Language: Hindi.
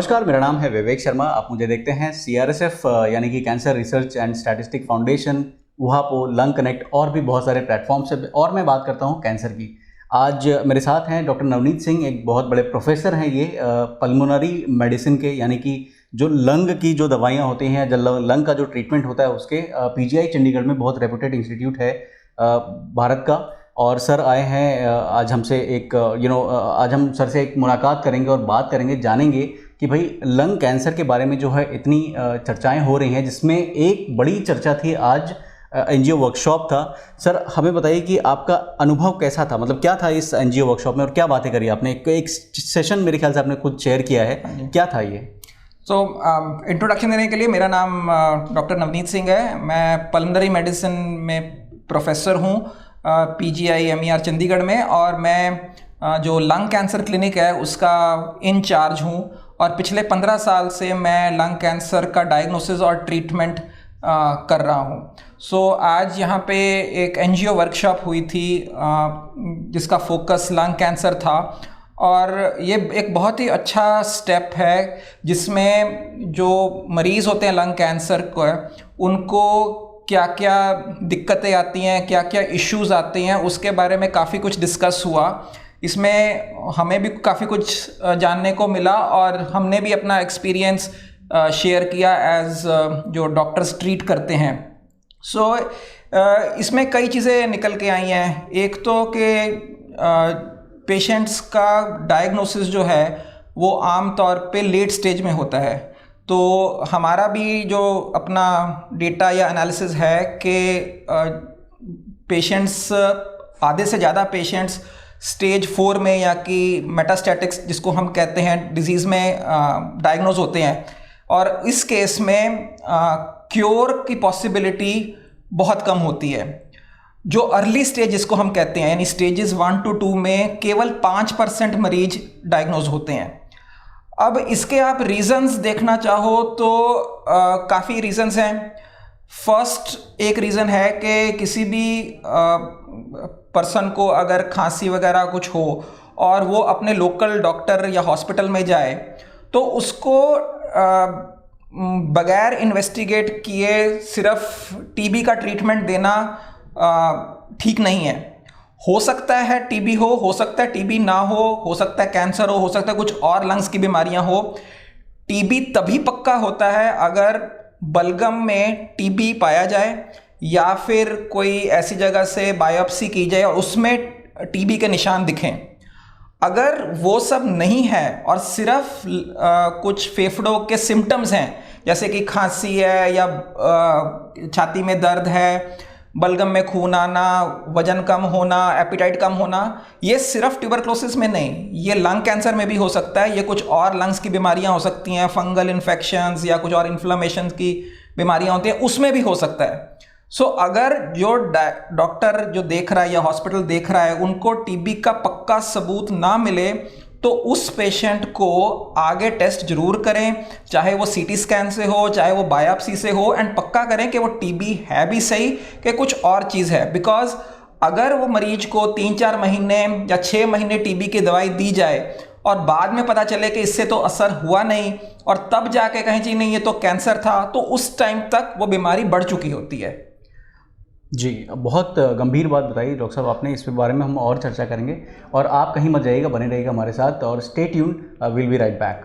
नमस्कार, मेरा नाम है विवेक शर्मा। आप मुझे देखते हैं CRSF यानी कि cancer research and statistic foundation, वहापो, लंग कनेक्ट और भी बहुत सारे प्लेटफॉर्म से। और मैं बात करता हूं कैंसर की। आज मेरे साथ हैं डॉक्टर नवनीत सिंह, एक बहुत बड़े प्रोफेसर हैं ये पल्मोनरी मेडिसिन के, यानी कि जो लंग की जो दवाइयाँ होती हैं, जो लंग का जो ट्रीटमेंट होता है उसके PGI चंडीगढ़ में बहुत रेपुटेड इंस्टीट्यूट है भारत का। और सर आए हैं आज हमसे एक आज हम सर से एक मुलाकात करेंगे और बात करेंगे, जानेंगे कि भाई लंग कैंसर के बारे में जो है इतनी चर्चाएं हो रही हैं, जिसमें एक बड़ी चर्चा थी आज NGO वर्कशॉप था। सर हमें बताइए कि आपका अनुभव कैसा था, मतलब क्या था इस NGO वर्कशॉप में और क्या बातें करी आपने? एक सेशन मेरे ख्याल से आपने खुद शेयर किया है, क्या था ये? इंट्रोडक्शन देने के लिए, मेरा नाम डॉक्टर नवनीत सिंह है। मैं पल्मोनरी मेडिसिन में प्रोफेसर हूँ PGI MER चंडीगढ़ में, और मैं जो लंग कैंसर क्लिनिक है उसका इंचार्ज हूँ। और पिछले 15 साल से मैं लंग कैंसर का डायग्नोसिस और ट्रीटमेंट कर रहा हूँ। आज यहाँ पे एक NGO वर्कशॉप हुई थी जिसका फोकस लंग कैंसर था, और ये एक बहुत ही अच्छा स्टेप है जिसमें जो मरीज़ होते हैं लंग कैंसर को, उनको क्या क्या दिक्कतें आती हैं, क्या क्या इश्यूज़ आते हैं, उसके बारे में काफ़ी कुछ डिस्कस हुआ। इसमें हमें भी काफ़ी कुछ जानने को मिला और हमने भी अपना एक्सपीरियंस शेयर किया एज जो डॉक्टर्स ट्रीट करते हैं। इसमें कई चीज़ें निकल के आई हैं। एक तो कि पेशेंट्स का डायग्नोसिस जो है वो आम तौर पे लेट स्टेज में होता है। तो हमारा भी जो अपना डेटा या एनालिसिस है कि पेशेंट्स, आधे से ज़्यादा पेशेंट्स स्टेज 4 में या कि मेटास्टैटिक्स जिसको हम कहते हैं डिजीज़ में डायग्नोज होते हैं, और इस केस में क्योर की पॉसिबिलिटी बहुत कम होती है। जो अर्ली स्टेज जिसको हम कहते हैं, यानी स्टेजेस 1 to 2 में केवल 5% मरीज डायग्नोज होते हैं। अब इसके आप रीज़न्स देखना चाहो तो काफ़ी रीज़न्स हैं। फर्स्ट एक रीज़न है कि किसी भी पर्सन को अगर खांसी वगैरह कुछ हो और वो अपने लोकल डॉक्टर या हॉस्पिटल में जाए, तो उसको बगैर इन्वेस्टिगेट किए सिर्फ TB का ट्रीटमेंट देना ठीक नहीं है। हो सकता है TB हो सकता है TB ना हो सकता है कैंसर हो सकता है कुछ और लंग्स की बीमारियां हो। TB तभी पक्का होता है अगर बलगम में TB पाया जाए या फिर कोई ऐसी जगह से बायोप्सी की जाए और उसमें TB के निशान दिखें। अगर वो सब नहीं है और सिर्फ कुछ फेफड़ों के सिम्टम्स हैं, जैसे कि खांसी है या छाती में दर्द है, बलगम में खून आना, वजन कम होना, एपिटाइट कम होना, ये सिर्फ ट्यूबरक्लोसिस में नहीं, ये लंग कैंसर में भी हो सकता है। ये कुछ और लंग्स की बीमारियां हो सकती हैं, फंगल इन्फेक्शंस या कुछ और इन्फ्लेमेशन की बीमारियां होती हैं, उसमें भी हो सकता है। अगर जो डॉक्टर जो देख रहा है या हॉस्पिटल देख रहा है उनको TB का पक्का सबूत ना मिले, तो उस पेशेंट को आगे टेस्ट जरूर करें, चाहे वो CT स्कैन से हो, चाहे वो बायोप्सी से हो, एंड पक्का करें कि वो TB है भी सही कि कुछ और चीज़ है। बिकॉज अगर वो मरीज को 3-4 महीने या 6 महीने TB की दवाई दी जाए और बाद में पता चले कि इससे तो असर हुआ नहीं और तब जाके कहें जी नहीं ये तो कैंसर था, तो उस टाइम तक वो बीमारी बढ़ चुकी होती है। जी, बहुत गंभीर बात बताई डॉक्टर साहब आपने। इस बारे में हम और चर्चा करेंगे और आप कहीं मत जाइएगा, बने रहिएगा हमारे साथ और stay tuned, will be right back.